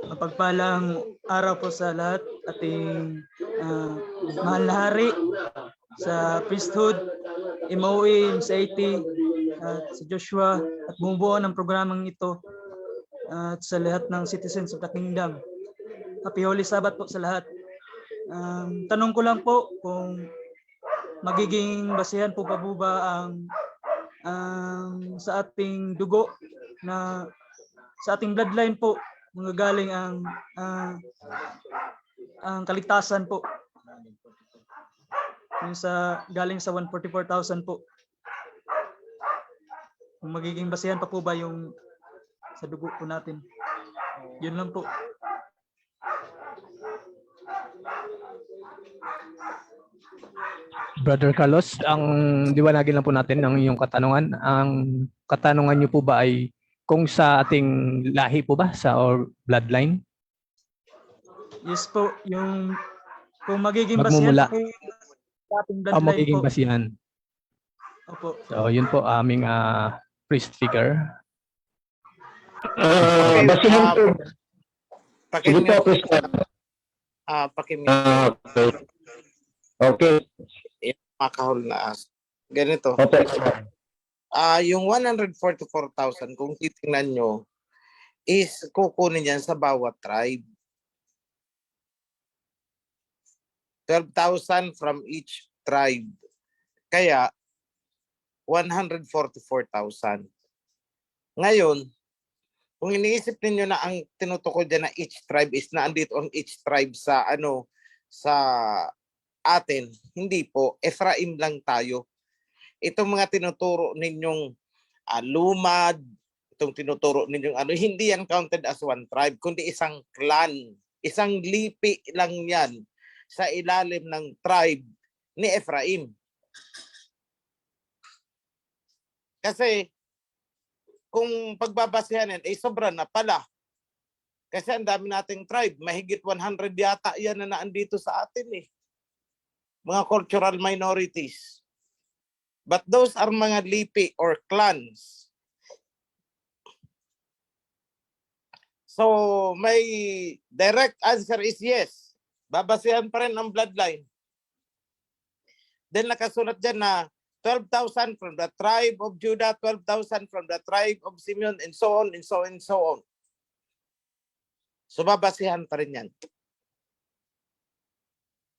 Mapagpalang araw po sa lahat, ating mahal na hari sa priesthood, MOE, MCIT, at si Joshua at bumubuo ng programang ito at sa lahat ng citizens of the kingdom. Happy Holy Sabbath po sa lahat. Tanong ko lang po kung magiging basihan po pa po ba ang sa ating dugo na sa ating bloodline po manggagaling ang kaligtasan po. Yung galing sa 144,000 po. Kung magiging basihan pa po ba yung sa dugo po natin. Yun lang po. Brother Carlos, ang liwanagin lang po natin ang iyong katanungan. Ang katanungan niyo po ba ay kung sa ating lahi po ba or bloodline? Yes po, yung kung magiging Magmumula. basihan po sa ating bloodline magiging po. basihan. Opo. So yun po aming priest figure. Basihan po. Pakimute. Okay. Makahol na as. Ganito. Okay. Yung 144,000 kung titingnan nyo is kukunin yan sa bawat tribe. 12,000 from each tribe. Kaya 144,000. Ngayon, kung iniisip ninyo na ang tinutukoy dyan na each tribe is na andito on each tribe sa sa atin, hindi po. Ephraim lang tayo. Itong mga tinuturo ninyong lumad, itong tinuturo ninyong hindi yan counted as one tribe, kundi isang clan. Isang lipi lang yan sa ilalim ng tribe ni Ephraim. Kasi kung pagbabasihan yan, sobra na pala. Kasi ang dami nating tribe, mahigit 100 yata yan na naandito sa atin Mga cultural minorities. But those are mga lipi or clans. So, my direct answer is yes. Babasihan pa rin ang bloodline. Then nakasulat dyan na 12,000 from the tribe of Judah, 12,000 from the tribe of Simeon, and so on, and so on, and so on. So, babasihan pa rin yan.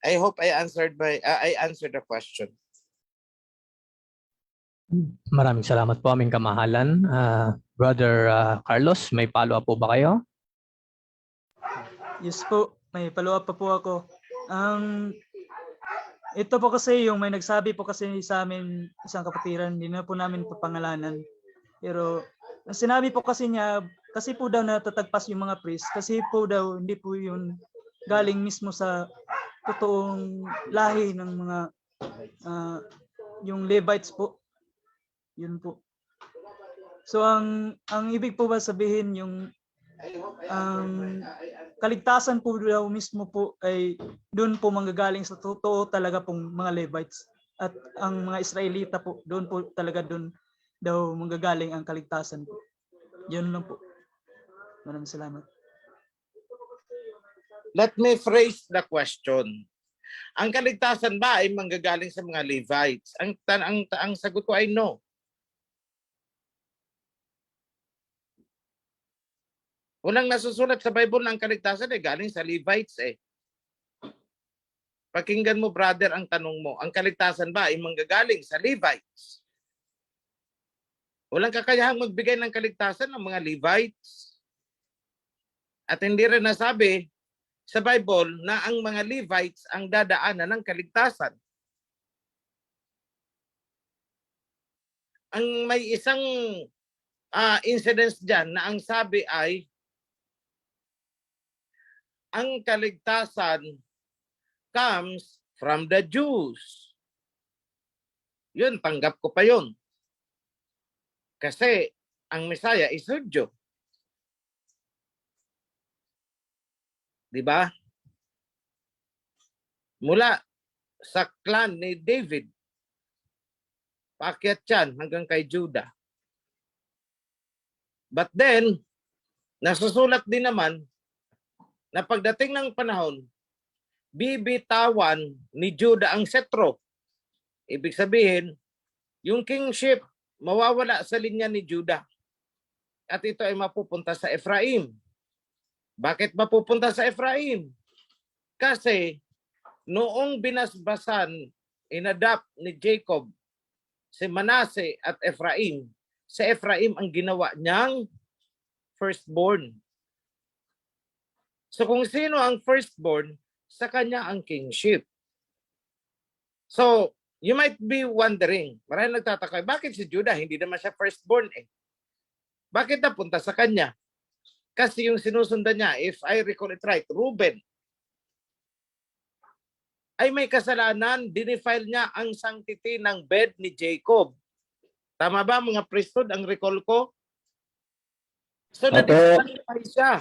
I hope I answered the question. Maraming salamat po aming kamahalan. Brother Carlos, may follow-up po ba kayo? Yes po, may follow-up pa po ako. Ito po kasi yung may nagsabi po kasi sa amin, isang kapatiran, hindi na po namin papangalanan. Pero ang sinabi po kasi niya, kasi po daw natatagpas yung mga priest, kasi po daw hindi po yun galing mismo sa totoong lahi ng mga yung Levites po. Yun po. So ang ibig po ba sabihin yung kaligtasan po daw mismo po ay doon po manggagaling sa totoo talaga pong mga Levites, at ang mga Israelita po doon po talaga doon daw manggagaling ang kaligtasan po. Yun lang po. Maraming salamat. Let me phrase the question. Ang kaligtasan ba ay manggagaling sa mga Levites? Ang sagot ko ay no. Unang nasusulat sa Bible ng kaligtasan ay galing sa Levites Pakinggan mo, brother, ang tanong mo. Ang kaligtasan ba ay manggagaling sa Levites? Walang kakayahang magbigay ng kaligtasan ng mga Levites. At hindi rin nasabi sa Bible na ang mga Levites ang dadaanan ng kaligtasan. Ang may isang incidence dyan na ang sabi ay ang kaligtasan comes from the Jews. Yun, tanggap ko pa yun. Kasi ang Messiah is Hudyo. Diba? Mula sa clan ni David, paakyat yan hanggang kay Judah. But then, nasusulat din naman na pagdating ng panahon, bibitawan ni Judah ang setro. Ibig sabihin, yung kingship mawawala sa linya ni Judah. At ito ay mapupunta sa Ephraim. Bakit mapupunta sa Ephraim? Kasi noong binasbasan, inadapt ni Jacob si Manasseh at Ephraim, sa Ephraim ang ginawa niyang firstborn. So kung sino ang firstborn, sa kanya ang kingship. So, you might be wondering, maraming nagtataka, bakit si Judah? Hindi naman siya firstborn eh. Bakit napunta sa kanya? Kasi yung sinusundan niya, if I recall it right, Reuben, ay may kasalanan, dinefile niya ang sanctity ng bed ni Jacob. Tama ba mga priesthood ang recall ko? So, na-disqualify siya.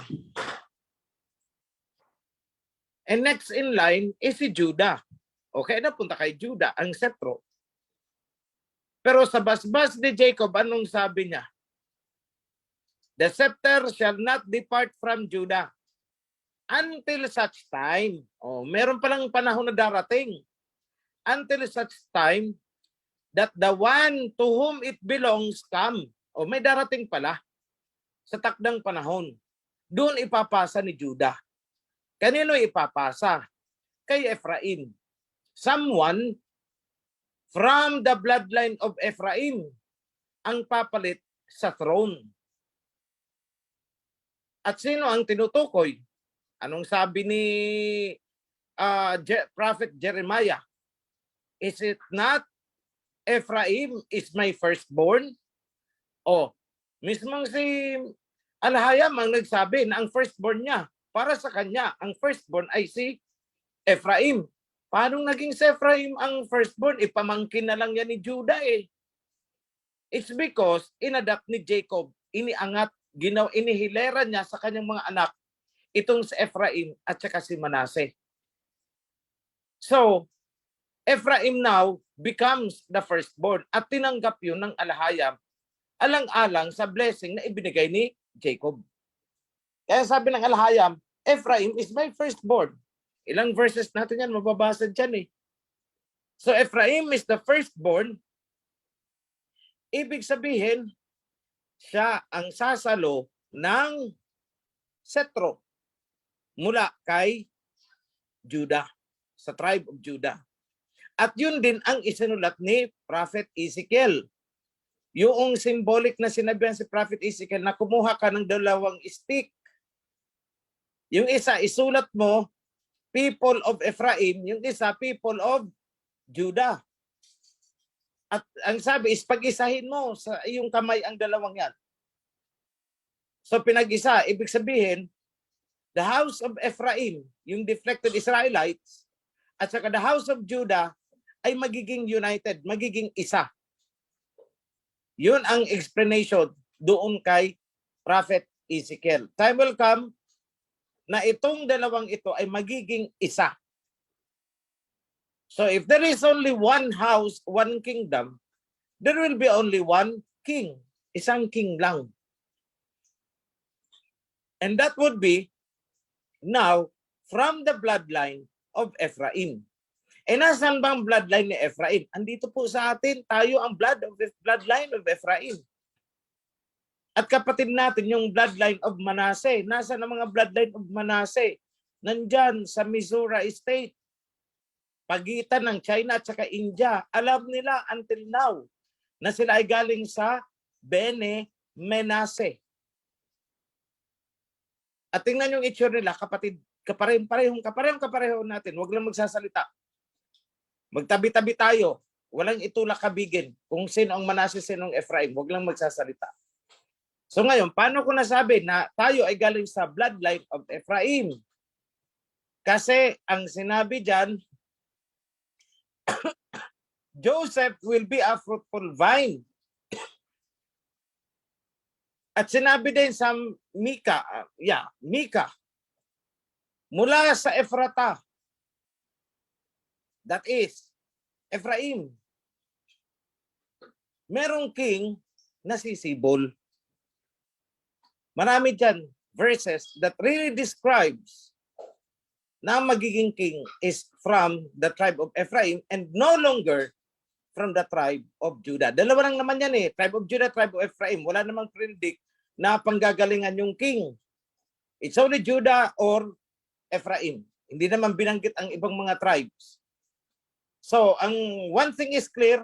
And next in line is si Judah. Okay, napunta kay Judah ang setro. Pero sa basbas ni Jacob, anong sabi niya? The scepter shall not depart from Judah until such time. Oh, meron palang panahon na darating. Until such time that the one to whom it belongs come. Oh, may darating pala sa takdang panahon. Doon ipapasa ni Judah. Kanino ipapasa? Kay Ephraim. Someone from the bloodline of Ephraim ang papalit sa throne. At sino ang tinutukoy? Anong sabi ni Prophet Jeremiah? Is it not Ephraim is my firstborn? O, mismong si Alhayam ang nagsabi na ang firstborn niya, para sa kanya, ang firstborn ay si Ephraim. Paano naging si Ephraim ang firstborn? Ipamangkin na lang yan ni Judah eh. It's because inadapt ni Jacob, iniangat, inihilera niya sa kanyang mga anak, itong si Ephraim at saka si Manasseh. So, Ephraim now becomes the firstborn at tinanggap yun ng Alhayam alang-alang sa blessing na ibinigay ni Jacob. Kaya sabi ng Alhayam, Ephraim is my firstborn. Ilang verses natin yan, mababasa dyan eh. So Ephraim is the firstborn. Ibig sabihin, siya ang sasalo ng setro mula kay Judah, sa tribe of Judah. At yun din ang isinulat ni Prophet Ezekiel. Yung symbolic na sinabihan si Prophet Ezekiel na kumuha ka ng 2 stick. Yung isa, isulat mo, people of Ephraim. Yung isa, people of Judah. At ang sabi is, pag-isahin mo sa iyong kamay ang 2 yan. So pinag-isa, ibig sabihin, the house of Ephraim, yung deflected Israelites, at saka the house of Judah, ay magiging united, magiging isa. Yun ang explanation doon kay Prophet Ezekiel. Time will come na itong 2 ito ay magiging isa. So if there is only one house, one kingdom, there will be only one king. Isang king lang. And that would be now from the bloodline of Ephraim. E nasan bang bloodline ni Ephraim? Andito po sa atin, tayo ang bloodline of Ephraim. At kapatid natin yung bloodline of Manasseh. Nasaan ang mga bloodline of Manasseh? Nandyan sa Missouri State. Pagitan ng China at saka India. Alam nila until now na sila ay galing sa Bene Manasseh. At tingnan yung itsure nila, kapatid, kapareho natin. Huwag lang magsasalita. Magtabi-tabi tayo. Walang itulak kabigin kung sino ang Manasseh, sino ang Ephraim. Huwag lang magsasalita. So ngayon, paano ko nasabi na tayo ay galing sa bloodline of Ephraim? Kasi ang sinabi dyan, Joseph will be a fruitful vine. At sinabi din sa Mika, mula sa Ephrata, that is, Ephraim, merong king na sisibol. Marami dyan. verses that really describes na magiging king is from the tribe of Ephraim and no longer from the tribe of Judah. Dalawa lang naman yan eh. Tribe of Judah, tribe of Ephraim. Wala namang predict na panggagalingan yung king. It's only Judah or Ephraim. Hindi naman binanggit ang ibang mga tribes. So, ang one thing is clear,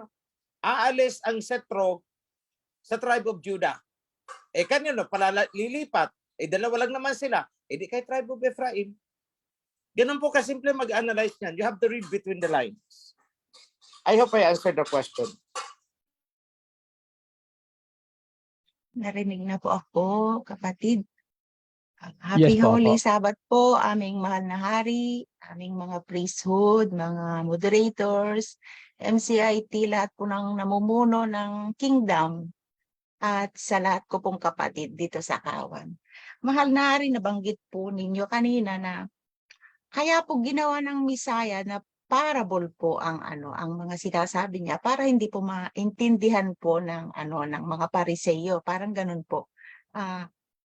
aalis ang setro sa tribe of Judah. Eh kanino lilipat? Eh dalawa lang naman sila. Eh di kay tribe of Ephraim. Ganun po kasimple mag-analyze niyan. You have to read between the lines. I hope I answered the question. Narinig na po ako, kapatid. Happy Yes po, Holy opo. Sabbath po, aming mahal na hari, aming mga priesthood, mga moderators, MCIT, lahat po ng namumuno ng kingdom, at sa lahat ko pong kapatid dito sa Kawan. Mahal na hari, nabanggit po ninyo kanina na kaya po ginawa ng Misaya na parable po ang ang mga sinasabi niya para hindi po maintindihan po ng ng mga Pariseo, parang ganun po.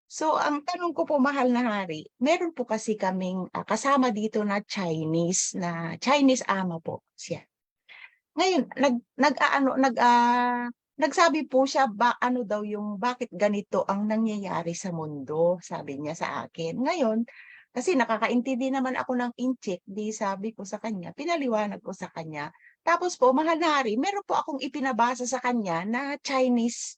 So ang tanong ko po, mahal na hari, meron po kasi kaming kasama dito na Chinese ama po siya. Ngayon nagsabi po siya daw yung bakit ganito ang nangyayari sa mundo, sabi niya sa akin. Ngayon kasi nakakaintindi naman ako ng Inchik, di sabi ko sa kanya, pinaliwanag ko sa kanya. Tapos po, mahal na hari, meron po akong ipinabasa sa kanya na Chinese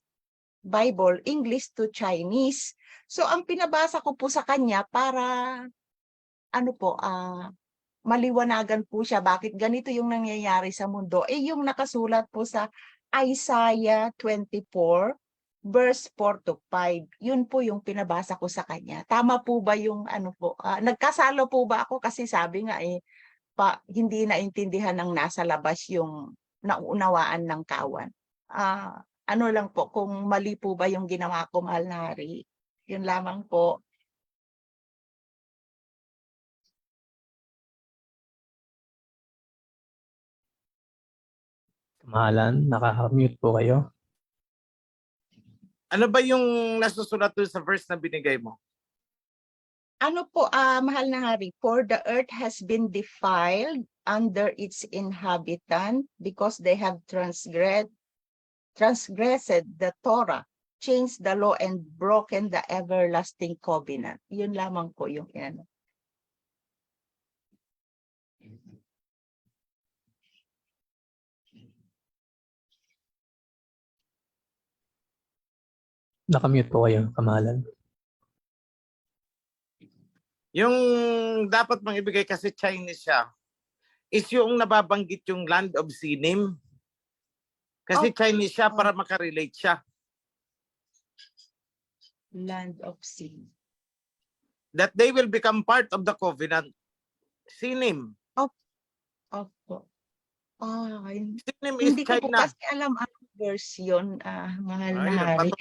Bible, English to Chinese. So, ang pinabasa ko po sa kanya para, maliwanagan po siya bakit ganito yung nangyayari sa mundo. Eh, yung nakasulat po sa Isaiah 24, verse 4 to 5. Yun po yung pinabasa ko sa kanya. Tama po ba yung nagkasalo po ba ako? Kasi sabi nga hindi naintindihan ng nasa labas yung nauunawaan ng Kawan. Lang po, kung mali po ba yung ginawa ko, mahal na hari. Yun lamang po. Kamahalan, naka-mute po kayo. Ano ba yung nasusulat doon sa verse na binigay mo? Mahal na hari, for the earth has been defiled under its inhabitant because they have transgressed the Torah, changed the law, and broken the everlasting covenant. Yun lamang po yung Naka-mute po kayo, kamahalan. Yung dapat mang ibigay kasi Chinese siya is yung nababanggit yung land of Sinim. Kasi Chinese siya para makarelate siya. land of sin. That they will become part of the covenant. Sinim. Opo. Sinim is Hindi ko po China. kasi alam ang version, mahal na hari.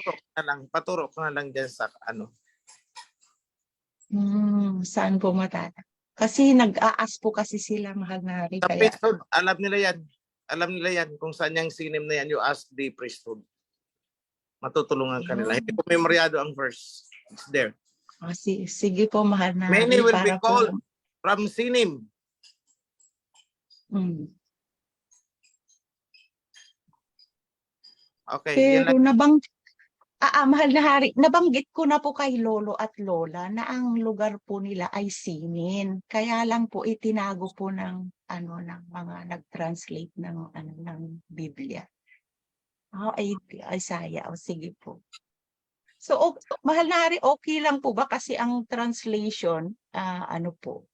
Paturo ko na lang dyan sa Saan po matata? Kasi nag-aas po kasi sila, mahal na hari. Sa Kaya, priesthood, alam nila yan. Alam nila yan kung saan yung sinim na yan, you ask the priesthood. Matutulungan ka nila. Hindi ko memoryado ang verse. It's there. sige po, mahal na hari. Many will be para called po, from sinim. Okay. Pero mahal na hari, nabanggit ko na po kay Lolo at Lola na ang lugar po nila ay Sinin. Kaya lang po itinago po ng ng mga nag-translate ng ng Biblia. Isaiah. Sige po. So, mahal na hari, okay lang po ba kasi ang translation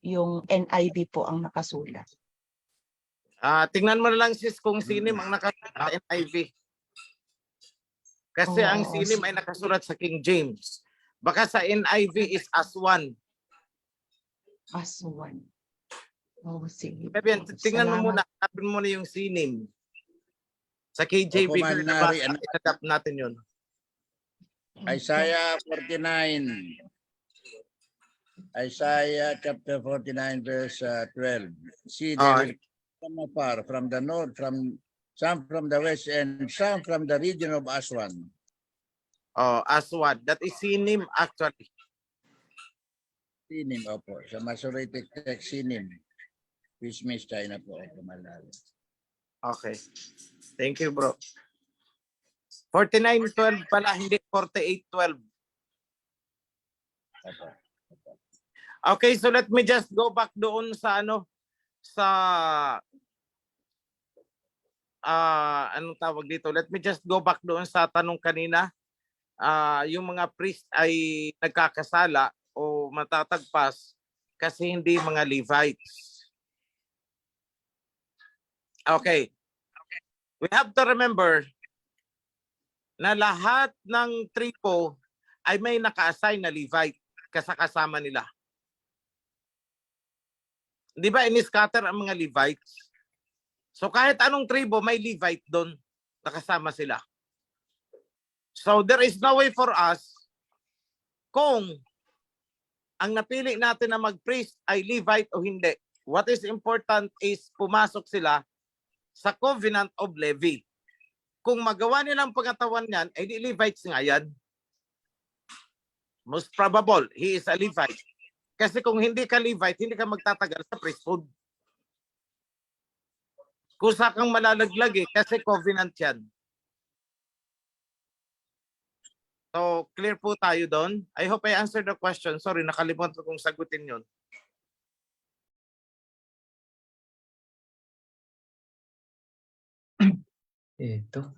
yung NIV po ang nakasulat. Tingnan mo na lang sis kung sinim ang nakasulat sa NIV. Kasi ang sinim ay nakasulat sa King James. Baka sa NIV is as one. As one. Sige. Fabian, tingnan mo muna. Hanapin mo na yung sinim. Sa KJV, in-adapt natin yun. Isaiah 49. Isaiah chapter 49 verse 12. See, they will come afar from the north, some from the west, and some from the region of Aswan. Aswan. That is sinim actually. Sinim, opo. Sa Masoretic text, sinim. Which means China po. Opo, malalim. Okay. Thank you, bro. 49:12 pala, hindi 48:12. Opo. Okay, so let me just go back doon sa ano, sa anong tawag dito? Let me just go back doon sa tanong kanina. Yung mga priest ay nagkakasala o matatagpas kasi hindi mga Levites. Okay. We have to remember na lahat ng tribo ay may naka-assign na Levite kasama nila. Di ba in-scatter ang mga Levites? So kahit anong tribo may Levite doon, nakasama sila. So there is no way for us kung ang napili natin na mag-priest ay Levite o hindi. What is important is pumasok sila sa covenant of Levi. Kung magawa nilang pangatawan yan, ay di Levites nga yan. Most probable, he is a Levite. Kasi kung hindi ka Levite, hindi ka magtatagal sa priesthood. Kusa kang malalaglag kasi covenant yan. So, clear po tayo doon. I hope I answered the question. Sorry, nakalimutan kong sagutin yun. Ito.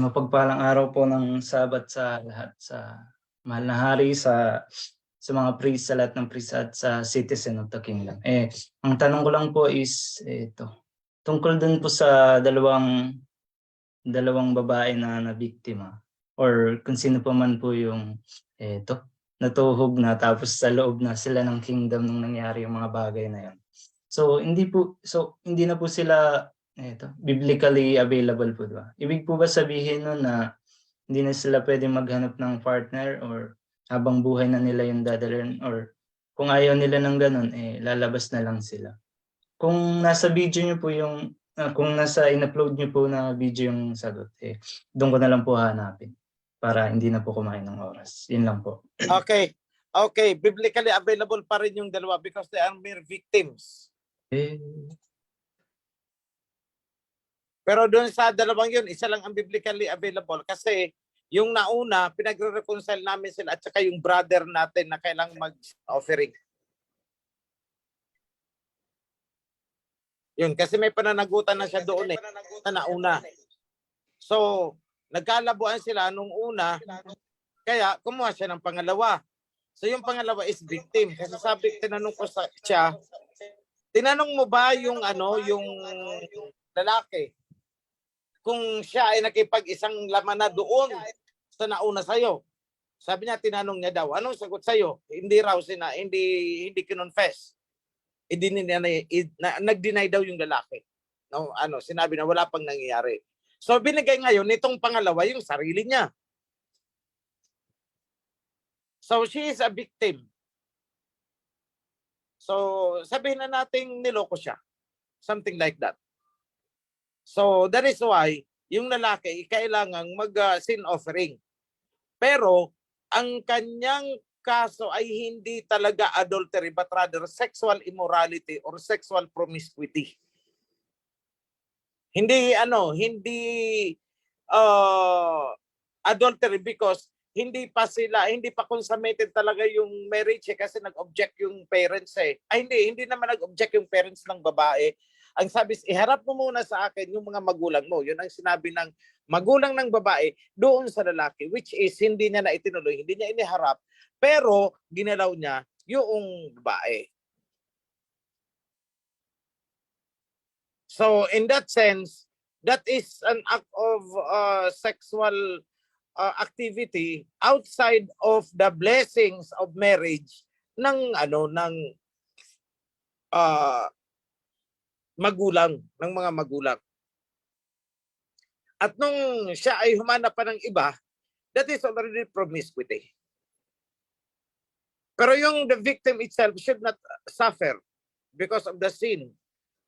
Mapagpalang araw po ng Sabat sa lahat, sa mahal na hari, sa mga priest, sa lahat ng priest at sa citizen of the kingdom. Ang tanong ko lang po is ito. Tungkol dun po sa dalawang babae na biktima, or kung sino pa man po yung natuhog na tapos sa loob na sila ng kingdom nung nangyari yung mga bagay na yun. So hindi na po sila biblically available po, diba? Ibig po ba sabihin nun na hindi na sila pwede maghanap ng partner, or habang buhay na nila yung dadalhin, or kung ayaw nila ng ganun, lalabas na lang sila? Kung nasa video nyo po yung, kung nasa in-upload nyo po na video yung sagot, doon ko na lang po hanapin para hindi na po kumain ng oras. Yun lang po. Okay. Okay, biblically available pa rin yung dalawa because they are mere victims. Pero doon sa dalawang yun, isa lang ang biblically available kasi yung nauna, pinagre-reconcile namin sila at saka yung brother natin na kailangang mag-offering. Yun, kasi may pananagutan na siya doon sa nauna. So, nagkalabuan sila nung una, kaya kumuha siya ng pangalawa. So, yung pangalawa is victim. Kasi tinanong ko siya, tinanong mo ba yung yung lalaki? Kung siya ay nakipag-isang laman na doon sa nauna sa'yo. Sabi niya, tinanong niya daw, anong sagot sa'yo? Hindi raw hindi kinonfess. Nag-deny daw yung lalaki. No, sinabi na wala pang nangyayari. So binigay ngayon nitong pangalawa yung sarili niya. So she is a victim. So sabihin na nating niloko siya. Something like that. So that is why yung lalaki kailangang mag-sin offering. Pero ang kanyang kaso ay hindi talaga adultery but rather sexual immorality or sexual promiscuity. Hindi adultery because hindi pa consummated talaga yung marriage kasi nag-object yung parents . Hindi naman nag-object yung parents ng babae. Ang sabi, iharap mo muna sa akin yung mga magulang mo. Yun ang sinabi ng magulang ng babae doon sa lalaki, which is hindi niya na itinuloy, hindi niya iniharap, pero ginalaw niya yung babae. So in that sense, that is an act of sexual activity outside of the blessings of marriage ng mga magulang. At nung siya ay humanap pa ng iba, that is already promiscuity. Pero the victim itself should not suffer because of the sin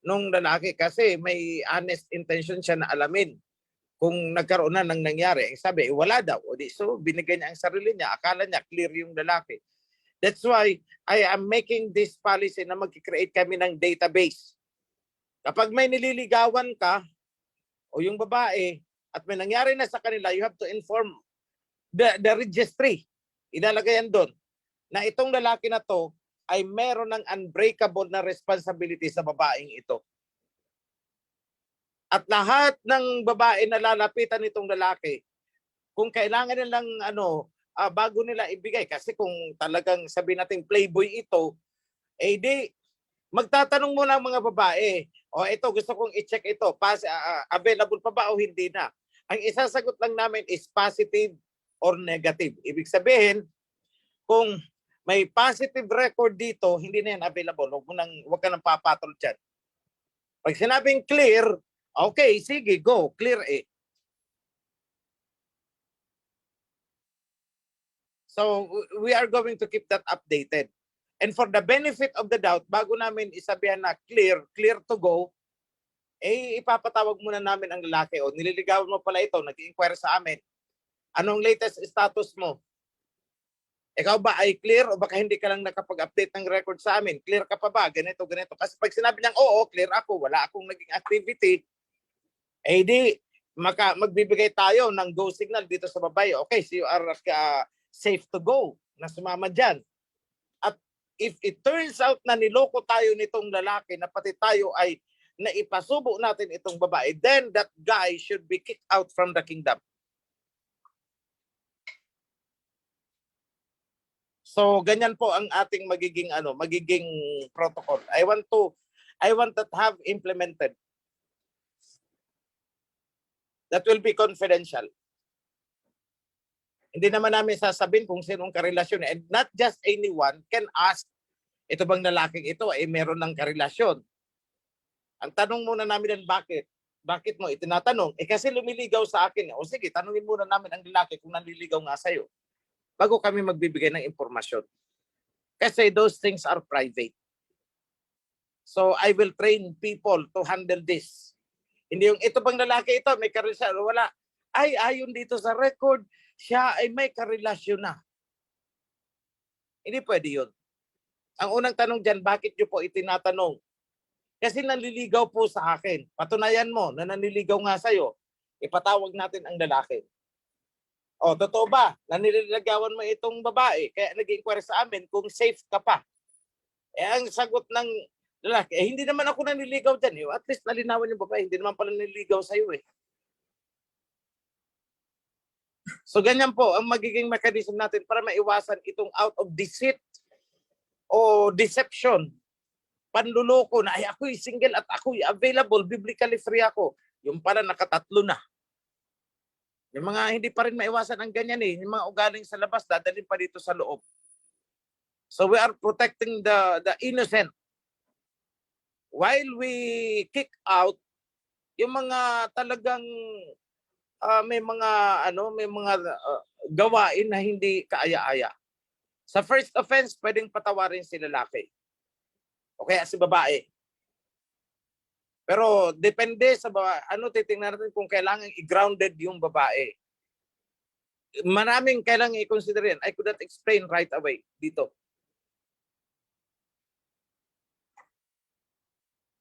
nung lalaki kasi may honest intention siya na alamin kung nagkaroon na ng nangyari. Sabi, wala daw. So binigay niya ang sarili niya. Akala niya clear yung lalaki. That's why I am making this policy na mag-create kami ng database. Kapag may nililigawan ka o yung babae at may nangyari na sa kanila, you have to inform the registry. Ilalagay yan doon na itong lalaki na to ay meron ng unbreakable na responsibility sa babaeng ito. At lahat ng babae na lalapitan nitong lalaki, kung kailangan nilang bago nila ibigay, kasi kung talagang sabi natin playboy ito, eh di magtatanong muna ang mga babae, o ito gusto kong i-check ito, available pa ba o hindi na. Ang isasagot lang namin is positive or negative. Ibig sabihin, kung may positive record dito, hindi na yan available. Huwag ka nang papatol dyan. Pag sinabing clear, okay, sige, go, clear eh. So, we are going to keep that updated. And for the benefit of the doubt, bago namin isabihan na clear to go, eh ipapatawag muna namin ang lalaki. O nililigawan mo pala ito, nag-inquire sa amin. Anong latest status mo? Ikaw ba ay clear o baka hindi ka lang nakapag-update ng record sa amin? Clear ka pa ba? Ganito. Kasi pag sinabi niyang, oo, clear ako, wala akong naging activity, eh di, magbibigay tayo ng go signal dito sa babae. Okay, so you are safe to go na sumama dyan. At if it turns out na niloko tayo nitong lalaki na pati tayo ay naipasubo natin itong babae, then that guy should be kicked out from the kingdom. So ganyan po ang ating magiging protocol. I want to have implemented. That will be confidential. Hindi naman namin sasabihin kung sinong karelasyon. And not just anyone can ask, ito bang lalaking ito ay meron ng karelasyon. Ang tanong muna namin yan, bakit? Bakit mo itinatanong? Kasi lumiligaw sa akin. O sige, tanungin muna namin ang lalaki kung nanliligaw nga sa'yo. Bago kami magbibigay ng impormasyon. Kasi those things are private. So I will train people to handle this. Hindi yung ito bang lalaki ito, may karelasyon, wala. Ay, ayon dito sa record, siya ay may karelasyon na. Hindi pwede yun. Ang unang tanong dyan, bakit nyo po itinatanong? Kasi nanliligaw po sa akin. Patunayan mo na nanliligaw nga sa'yo. Ipatawag natin ang lalaki. O, totoo ba? Nanliligawan mo itong babae. Kaya nag-inquire sa amin kung safe ka pa. Eh, ang sagot ng lalaki, hindi naman ako nanliligaw dyan. At least nalinawan yung babae. Hindi naman pala nanliligaw sa'yo eh. So ganyan po ang magiging mechanism natin para maiwasan itong out of deceit o deception. Panluloko na ay ako'y single at ako'y available, biblically free ako. Yung pala nakatatlo na. Yung mga hindi pa rin maiwasan ang ganyan eh. Yung mga ugaling sa labas, dadalhin pa dito sa loob. So we are protecting the innocent. While we kick out yung mga talagang may mga gawain na hindi kaaya-aya. Sa first offense, pwedeng patawarin si lalaki. O kaya si babae. Pero depende sa titingnan natin kung kailangan i-grounded yung babae. Maraming kailangan i-consider yan. I could not explain right away dito.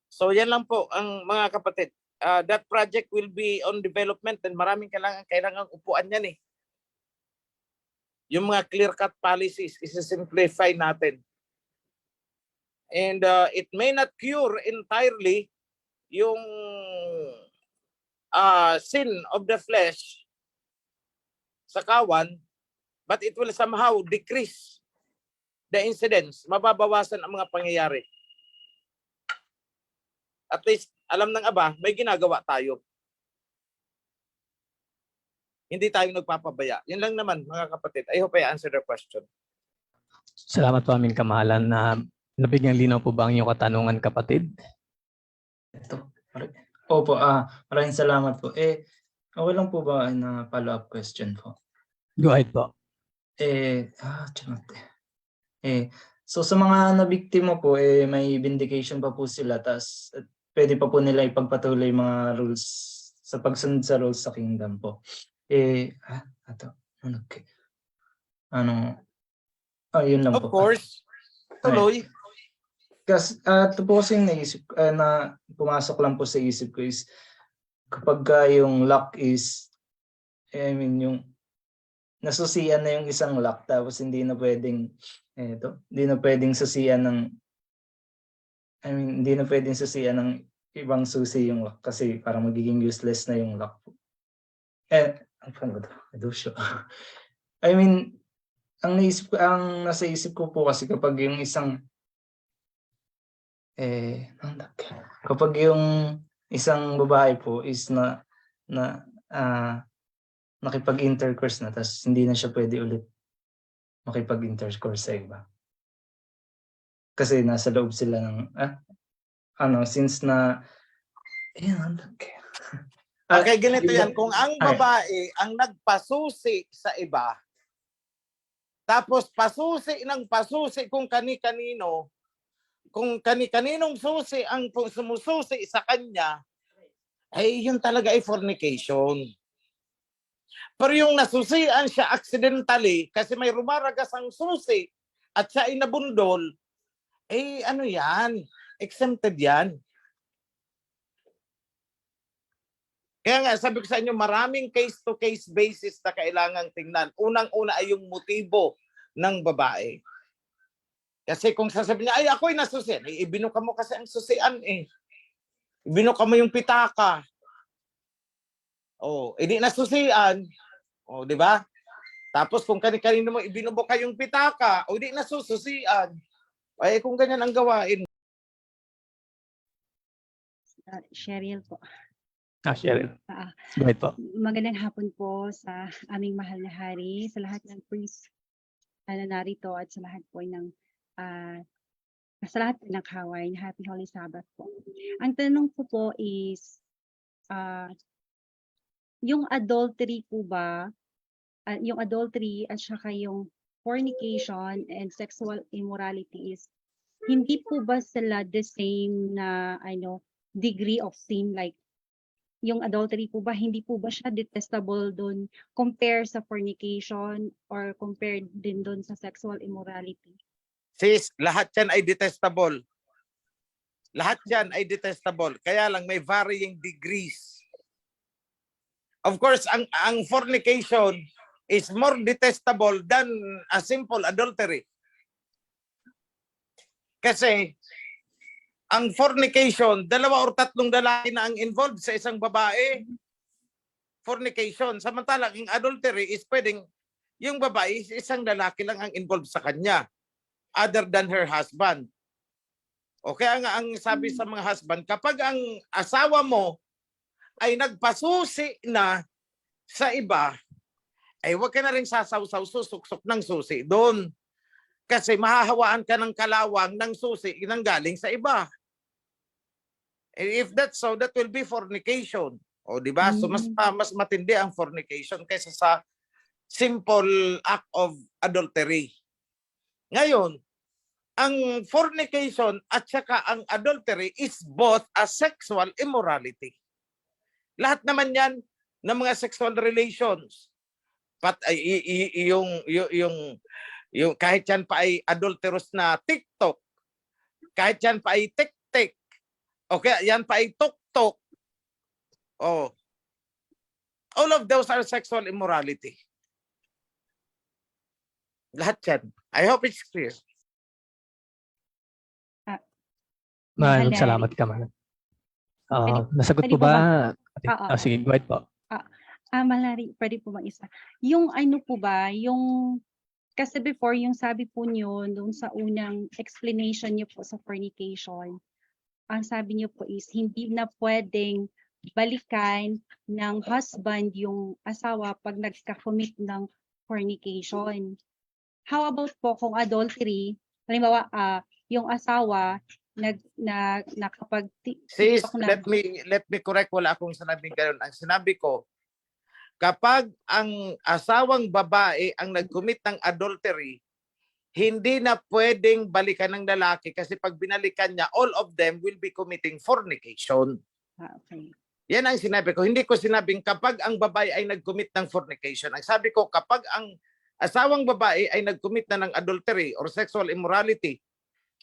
So yan lang po ang mga kapatid. That project will be on development and maraming kailangan upuan yan eh. Yung mga clear-cut policies, isa-simplify natin. And it may not cure entirely yung sin of the flesh sa kawan, but it will somehow decrease the incidents. Mababawasan ang mga pangyayari. At least, alam ng Aba, may ginagawa tayo. Hindi tayo nagpapabaya. Yun lang naman, mga kapatid. I hope I answered the question. Salamat po aming kamahalan na nabigyang linaw po ba ang iyong katanungan, kapatid? Opo, maraming salamat po. Okay lang po ba na follow-up question po? Go ahead po. So sa mga nabiktima po, may vindication pa po sila, tas pwede pa po nila ipagpatuloy mga rules sa pagsunod sa rules sa kingdom po. Yun lang Of po. course. Tuloy. Kasi ito po kasi yung naisip na pumasok lang po sa isip ko is kapag yung lock is I mean yung nasusian na yung isang lock tapos hindi na pwedeng hindi na pwedeng susian ng hindi na pwedeng susian ng ibang susi yung lock kasi parang magiging useless na yung lock po. Paano ba ito? Edusyo. I mean, ang nasa isip ko po kasi kapag yung isang kapag yung isang babae po is nakipag-intercourse na tapos hindi na siya pwede ulit makipag-intercourse sa iba. Kasi nasa loob sila ng since na Okay, ganito yan. Kung ang babae ang nagpasusi sa iba, tapos pasusi ng pasusi kung kani-kanino, kung kani-kaninong susi ang sumususi sa kanya, ay yun talaga ay fornication. Pero yung nasusian siya accidentally kasi may rumaragas ang susi at siya ay nabundol, ano yan? Exempted yan. Kaya nga, sabi ko sa inyo, maraming case-to-case basis na kailangang tingnan. Unang-una ay yung motibo ng babae. Kasi kung sasabihin niya, ay ako'y nasusian, ibinuka mo kasi ang susian Ibinuka mo yung pitaka. Hindi nasusian. Di ba? Tapos kung kani-kanino mo ibinubuka yung pitaka, hindi nasususian. Ay kung ganyan ang gawain. Cheryl po. Cheryl. Go ahead po. Magandang hapon po sa aming mahal na hari, sa lahat ng priest na narito at sa lahat po ng sa lahat ng kaway. Happy Holy Sabbath po. Ang tanong ko po is, yung adultery po ba, yung adultery at saka yung fornication and sexual immorality is, hindi po ba sila the same na degree of sin? Like, yung adultery po ba, hindi po ba siya detestable doon compare sa fornication or compared din doon sa sexual immorality? Sis, lahat yan ay detestable. Lahat yan ay detestable. Kaya lang may varying degrees. Of course, ang fornication is more detestable than a simple adultery. Kasi ang fornication, 2 or 3 lalaki na ang involved sa isang babae. Fornication. Samantalang ang adultery is pwedeng yung babae, isang lalaki lang ang involved sa kanya other than her husband. Kaya nga ang sabi sa mga husband, kapag ang asawa mo ay nagpasusi na sa iba, ay huwag ka na rin sasaw-saw, susuksok ng susi doon. Kasi mahahawaan ka ng kalawang ng susi nang galing sa iba. If that's so, that will be fornication. Di ba? So mas matindi ang fornication kaysa sa simple act of adultery. Ngayon, ang fornication at saka ang adultery is both a sexual immorality. Lahat naman yan ng mga sexual relations. Yung kahit yan pa ay adulterous na TikTok, kahit yan pa ay tik-tik, okay, yan pa ay tok-tok. All of those are sexual immorality. Lahat yan. I hope it's clear. Maraming salamat ka, man. Nasagot pwede po ba? Oo. Sige, go ahead po. Malari, pwede po bang isa? Yung po ba, kasi before yung sabi po niyo doon sa unang explanation niyo po sa fornication, ang sabi niyo po is hindi na pwedeng balikan ng husband yung asawa pag nagka-commit ng fornication. How about po kung adultery, halimbawa yung asawa nakapag Sis, let me correct, wala akong sinabing ganoon. Ang sinabi ko, kapag ang asawang babae ang nag-commit ng adultery, hindi na pwedeng balikan ng lalaki kasi pag binalikan niya, all of them will be committing fornication. Okay. Yan ang sinabi ko. Hindi ko sinabing kapag ang babae ay nag-commit ng fornication. Ang sabi ko, kapag ang asawang babae ay nag-commit na ng adultery or sexual immorality,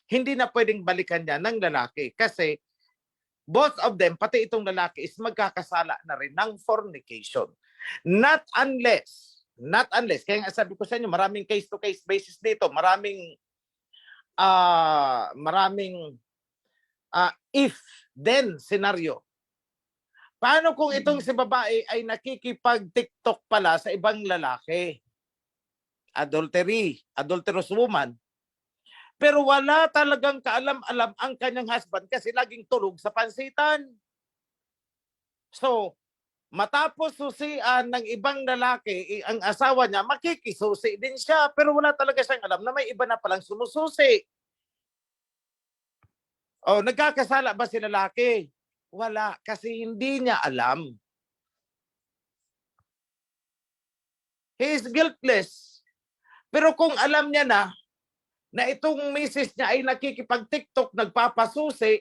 hindi na pwedeng balikan niya ng lalaki kasi both of them, pati itong lalaki, is magkakasala na rin ng fornication. Not unless, kaya nga sabi ko sa inyo, maraming case-to-case basis dito, maraming if-then scenario. Paano kung itong si babae ay nakikipag-TikTok pala sa ibang lalaki? Adulterous woman. Pero wala talagang kaalam-alam ang kanyang husband kasi laging tulog sa pansitan. So, matapos susian ng ibang lalaki, ang asawa niya, makikisusi din siya. Pero wala talaga siyang alam na may iba na palang sumususi. O, nagkakasala ba si lalaki? Wala, kasi hindi niya alam. He is guiltless. Pero kung alam niya na itong misis niya ay nakikipag-TikTok, nagpapasusi,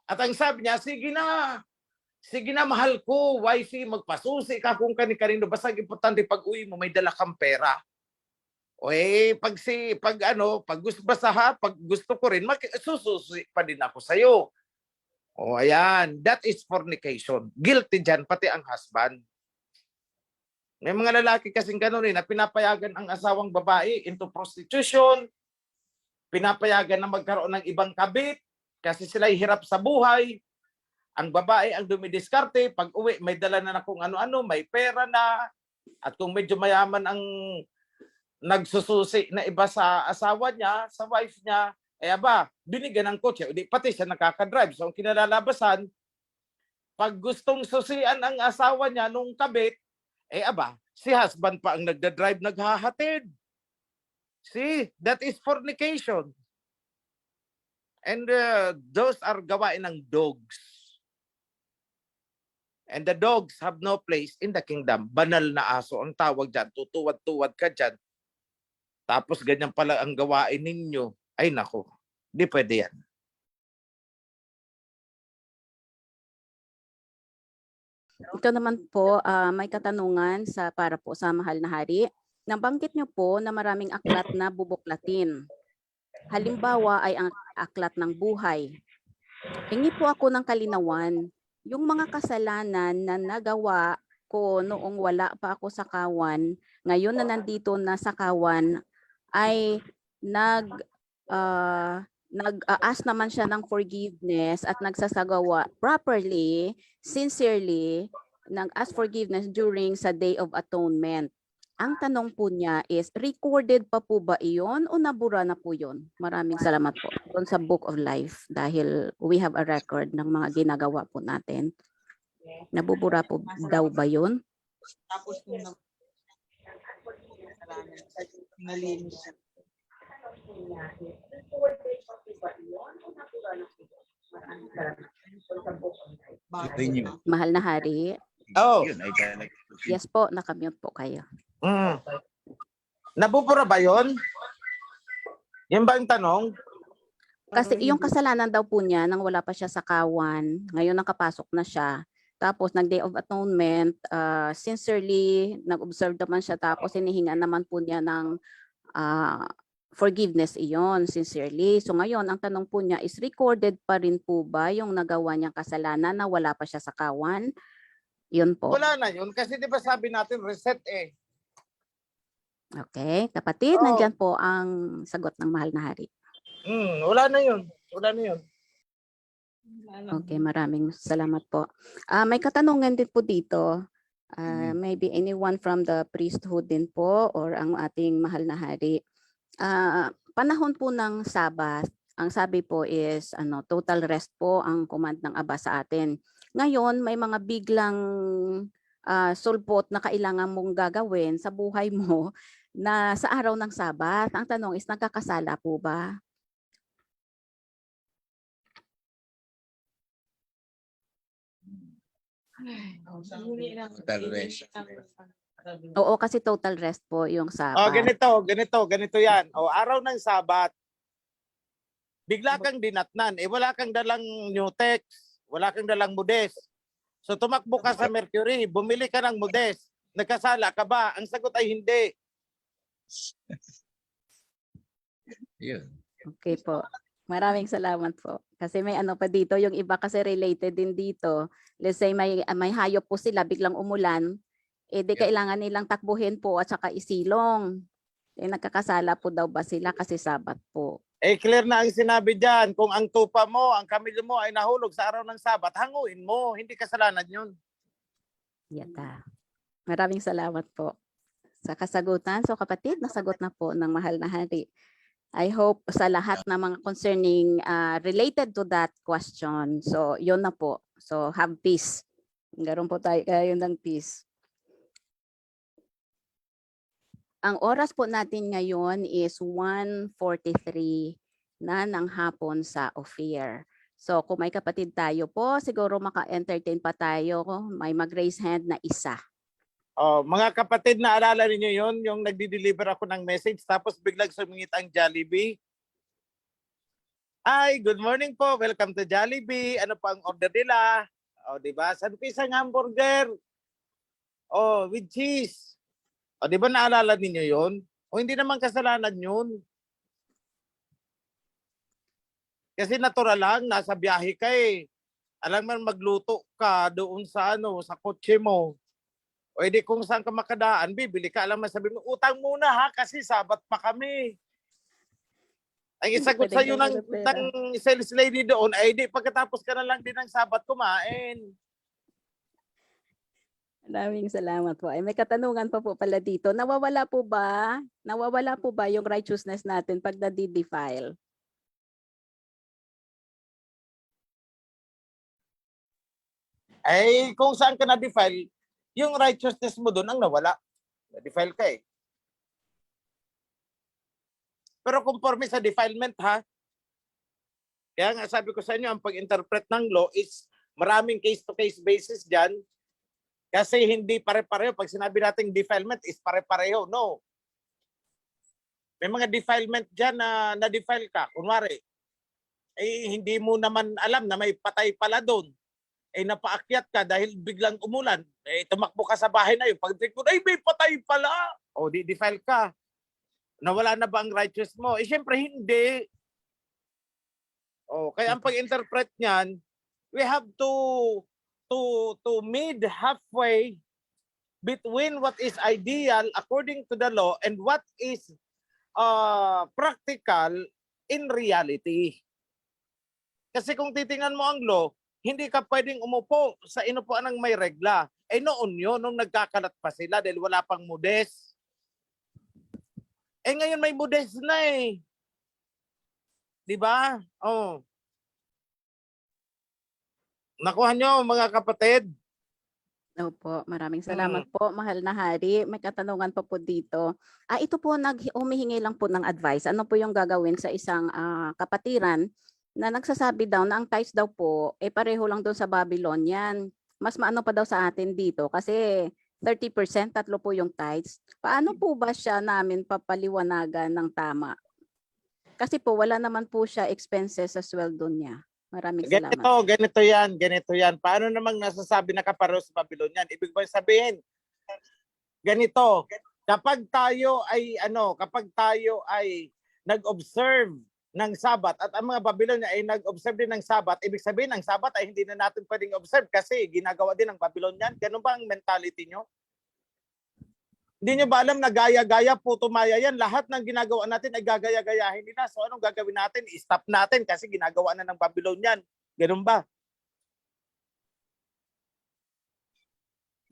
at ang sabi niya, sige na, mahal ko, wifey, magpasusi ka kung kani-kanino, basta importante pag uwi mo, may dala kang pera. O pag gusto ko rin, sususi pa din ako sa'yo. O ayan, that is fornication. Guilty dyan, pati ang husband. May mga lalaki kasing gano'n na pinapayagan ang asawang babae into prostitution, pinapayagan na magkaroon ng ibang kabit kasi sila'y hirap sa buhay. Ang babae ang dumidiskarte, pag uwi may dala na kung ano-ano, may pera na, at kung medyo mayaman ang nagsususi na iba sa asawa niya, sa wife niya, binigyan ng kotse, pati siya nakakadrive. So ang kinalalabasan, pag gustong susian ang asawa niya nung kabit, si husband pa ang nagdadrive, naghahatid. See, that is fornication. And those are gawain ng dogs. And the dogs have no place in the kingdom. Banal na aso ang tawag dyan. Tutuwad-tuwad ka dyan. Tapos ganyan pala ang gawain ninyo. Ay nako, di pwede yan. Ito naman po, may katanungan para po sa Mahal na Hari. Nabanggit niyo po na maraming aklat na bubuklatin. Halimbawa ay ang aklat ng buhay. Hingi po ako ng kalinawan, yung mga kasalanan na nagawa ko noong wala pa ako sa kawan, ngayon na nandito na sa kawan, ay nag-ask naman siya ng forgiveness at nagsasagawa properly, sincerely, nag-ask forgiveness during sa Day of Atonement. Ang tanong po niya is, recorded pa po ba iyon o nabura na po yun? Maraming salamat po doon sa Book of Life dahil we have a record ng mga ginagawa po natin. Nabubura po daw ba yun? Tapos nalinis siya. Mahal na Hari. Oh. Yes po, nakamute po kayo. Nabubura ba yun? Yan ba ang tanong? Kasi yung kasalanan daw po niya nang wala pa siya sa kawan, ngayon nakapasok na siya. Tapos nag-Day of Atonement, sincerely, nag-observe naman siya. Tapos hinihinga naman po niya ng forgiveness iyon, sincerely. So ngayon, ang tanong po niya is, recorded pa rin po ba yung nagawa niyang kasalanan na wala pa siya sa kawan? Yun po. Wala na yun. Kasi di ba sabi natin, reset eh. Okay, kapatid, nandyan po ang sagot ng Mahal na Hari. Wala na yun. Wala na yun. Okay, maraming salamat po. May katanungan din po dito. Maybe anyone from the priesthood din po or ang ating Mahal na Hari. Panahon po ng Sabat, ang sabi po is total rest po ang command ng Aba sa atin. Ngayon, may mga biglang sulpot na kailangan mong gagawin sa buhay mo na sa araw ng Sabat. Ang tanong is, nagkakasala po ba? Total rest. Oo, kasi total rest po yung Sabat. Ganito yan. Araw ng Sabat, bigla kang dinatnan. Wala kang dalang new text. Wala kang dalang Modest. So tumakbo ka sa Mercury, bumili ka ng Modest. Nagkasala ka ba? Ang sagot ay hindi. Yun. Okay po. Maraming salamat po. Kasi may ano pa dito, yung iba kasi related din dito. Let's say may hayop po sila, biglang umulan, di Yeah. kailangan nilang takbuhin po at saka isilong. Nagkakasala po daw ba sila kasi Sabat po? Clear na ang sinabi dyan. Kung ang tupa mo, ang kamilyo mo ay nahulog sa araw ng Sabat, hanguin mo. Hindi kasalanan yun. Yata. Maraming salamat po sa kasagutan. So kapatid, nasagot na po ng mahal na hari. I hope sa lahat ng mga concerning related to that question. So yun na po. So have peace. Garon po tayo yun ng peace. Ang oras po natin ngayon is 1:43 na ng hapon sa Ophir. So kung may kapatid tayo po, siguro maka-entertain pa tayo. May mag-raise hand na isa. Mga kapatid, naalala niyo yon, yung nagdi-deliver ako ng message tapos biglang sumingit ang Jollibee. Ay, good morning po. Welcome to Jollibee. Ano pa ang order nila? Di ba? 1 piece ang hamburger. With cheese. Di ba naalala niyo yon? Hindi naman kasalanan yun. Kasi natural lang, nasa biyahe ka eh. Alam mo magluto ka doon sa sa kotse mo. O edi kung saan ka makadaan, bibili ka. Alam mo, sabi mo, utang muna ha, kasi Sabat pa kami. Ang isagot sa iyo ng sales lady doon, ay di pagkatapos ka na lang din ng Sabat kumain. Maraming salamat po. Ay, may katanungan pa po pala dito. Nawawala po ba yung righteousness natin pag na-defile? Ay, kung saan ka na-defile, yung righteousness mo doon ang nawala. Na-defile ka eh. Pero conforme sa defilement ha, kaya nga sabi ko sa inyo, ang pag-interpret ng law is maraming case-to-case basis dyan. Kasi hindi pare-pareho. Pag sinabi natin defilement is pare-pareho. No. May mga defilement dyan na na-defile ka. Kunwari, hindi mo naman alam na may patay pala doon. Napaakyat ka dahil biglang umulan. Tumakbo ka sa bahay na yun. Pag-check mo, may patay pala. Di-defile ka. Nawala na ba ang righteous mo? Siyempre hindi. Kaya ang pag-interpret niyan, we have to meet halfway between what is ideal according to the law and what is practical in reality. Kasi kung titingnan mo ang law, hindi ka pwedeng umupo sa inupuan ng may regla. Noon yun, nung nagkakalat pa sila dahil wala pang mudes. Ngayon may mudes na eh. Di ba? Nakuha nyo mga kapatid? Opo, maraming salamat po, mahal na hari. May katanungan pa po dito. Ito po, humihingi lang po ng advice. Ano po yung gagawin sa isang kapatiran na nagsasabi daw na ang tithes daw po, pareho lang doon sa Babylonian. Mas maano pa daw sa atin dito kasi 30%, 3 po yung tithes. Paano po ba siya namin papaliwanagan ng tama? Kasi po wala naman po siya expenses sa sweldo niya. Maraming salamat. Ganito yan. Paano namang nasasabi na kapareho sa Babylonian? Ibig ba sabihin, ganito, kapag tayo ay nag-observe ng Sabat at ang mga Babylonian ay nag-observe din ng Sabat, ibig sabihin ang Sabat ay hindi na natin pwedeng observe kasi ginagawa din ng Babylonian. Ganun ba ang mentality nyo? Hindi nyo ba alam na gaya-gaya, puto-maya yan? Lahat ng ginagawa natin ay gagaya-gayahin nila. So anong gagawin natin? I-stop natin kasi ginagawa na ng Babylonian. Ganun ba?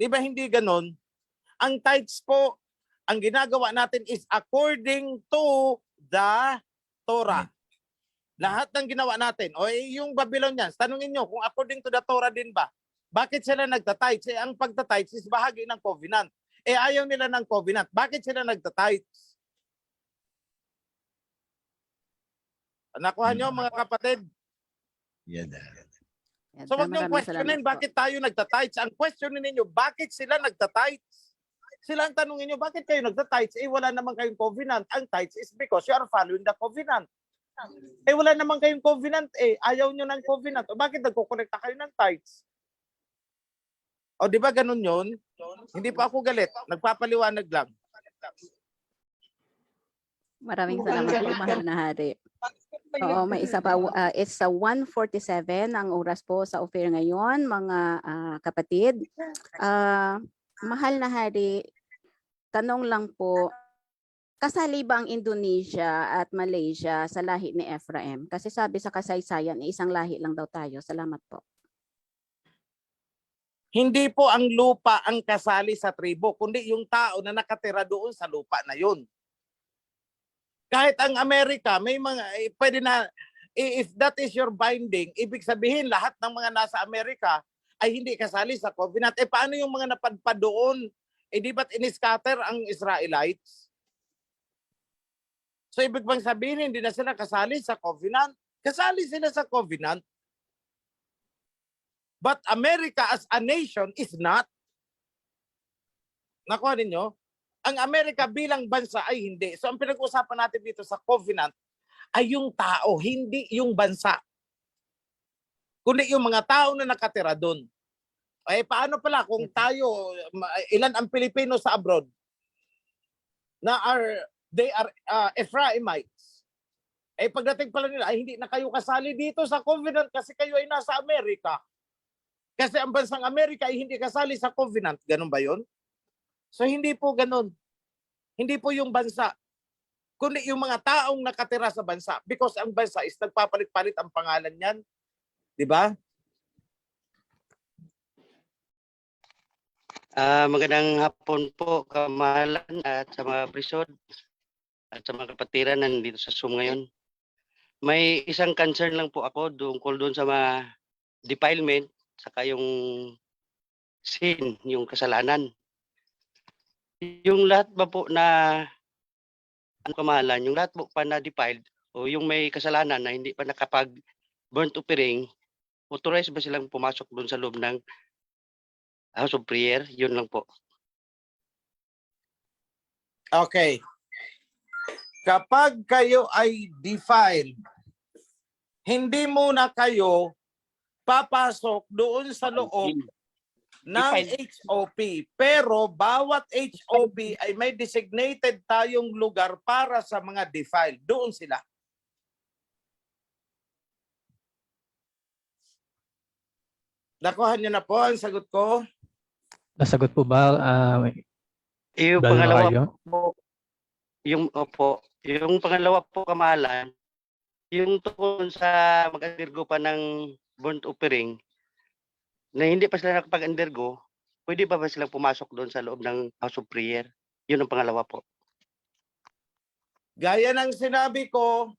Di ba hindi ganun? Ang tithes po, ang ginagawa natin is according to the Torah. Lahat ng ginawa natin. Yung Babylonians, tanungin nyo kung according to the Torah din ba? Bakit sila nagta-tithes? Ang pagta-tithes is bahagi ng covenant. Ayaw nila ng covenant. Bakit sila nagta-tithes? Nakuha nyo mga kapatid? So wag niyong questionin bakit tayo nagta-tithes. Ang questionin ninyo, bakit sila nagta-tithes? Sila ang tanungin nyo, bakit kayo nagta-tithes? Wala naman kayong covenant. Ang tithes is because you are following the covenant. Wala naman kayong covenant. Ayaw nyo ng covenant. Bakit nagkukonekta kayo ng tithes? Di ba ganun yun? Hindi pa ako galit. Nagpapaliwanag lang. Maraming salamat po, mahal na hari. Oo, may isa pa. It's sa 1:47 ang oras po sa offer ngayon, mga kapatid. Mahal na hari, tanong lang po, kasali ba ang Indonesia at Malaysia sa lahi ni Ephraim? Kasi sabi sa kasaysayan, isang lahi lang daw tayo. Salamat po. Hindi po ang lupa ang kasali sa tribo, kundi yung tao na nakatira doon sa lupa na yun. Kahit ang Amerika, may mga, pwede na, if that is your binding, ibig sabihin lahat ng mga nasa Amerika ay hindi kasali sa covenant. Paano yung mga napadpad doon? Di ba't in-scatter ang Israelites? So ibig bang sabihin, hindi na sila kasali sa covenant? Kasali sila sa covenant. But America as a nation is not. Nakuha ninyo? Ang Amerika bilang bansa ay hindi. So ang pinag-uusapan natin dito sa covenant ay yung tao, hindi yung bansa. Kundi yung mga tao na nakatira doon. Paano pala kung tayo, ilan ang Pilipino sa abroad na they are Ephraimites. Pagdating pala nila, ay hindi na kayo kasali dito sa covenant kasi kayo ay nasa Amerika. Kasi ang bansang Amerika ay hindi kasali sa covenant. Ganun ba yun? So hindi po ganun. Hindi po yung bansa. Kundi yung mga taong nakatira sa bansa. Because ang bansa is nagpapalit-palit ang pangalan niyan. Di ba? Magandang hapon po, kamahalan at sa mga prisod at sa mga kapatiran na nandito sa Zoom ngayon. May isang concern lang po ako doon sa mga defilement saka yung sin, yung kasalanan. Yung lahat ba po na kamahalan, yung lahat po pa na defiled o yung may kasalanan na hindi pa nakapag burnt offering, authorized ba silang pumasok doon sa loob ng House of Prayer? Yun lang po. Okay. Kapag kayo ay defiled, hindi muna kayo papasok doon sa loob ng HOP. Pero bawat HOP ay may designated tayong lugar para sa mga defiled. Doon sila. Nakuha niyo na po ang sagot ko? Nasagot po ba? Yung Brother pangalawa Macario? po, yung pangalawa po, kamahalan, yung tungkol sa mag-undergo pa ng burnt offering na hindi pa sila nakapag-undergo, pwede ba silang pumasok doon sa loob ng House of Prayer? Yun ang pangalawa po. Gaya ng sinabi ko,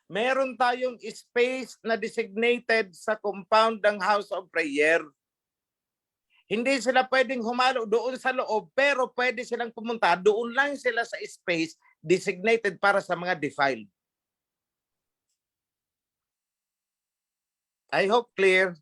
meron tayong space na designated sa compound ng House of Prayer. Hindi sila pwedeng humalo doon sa loob, pero pwede silang pumunta. Doon lang sila sa space designated para sa mga defiled. I hope clear.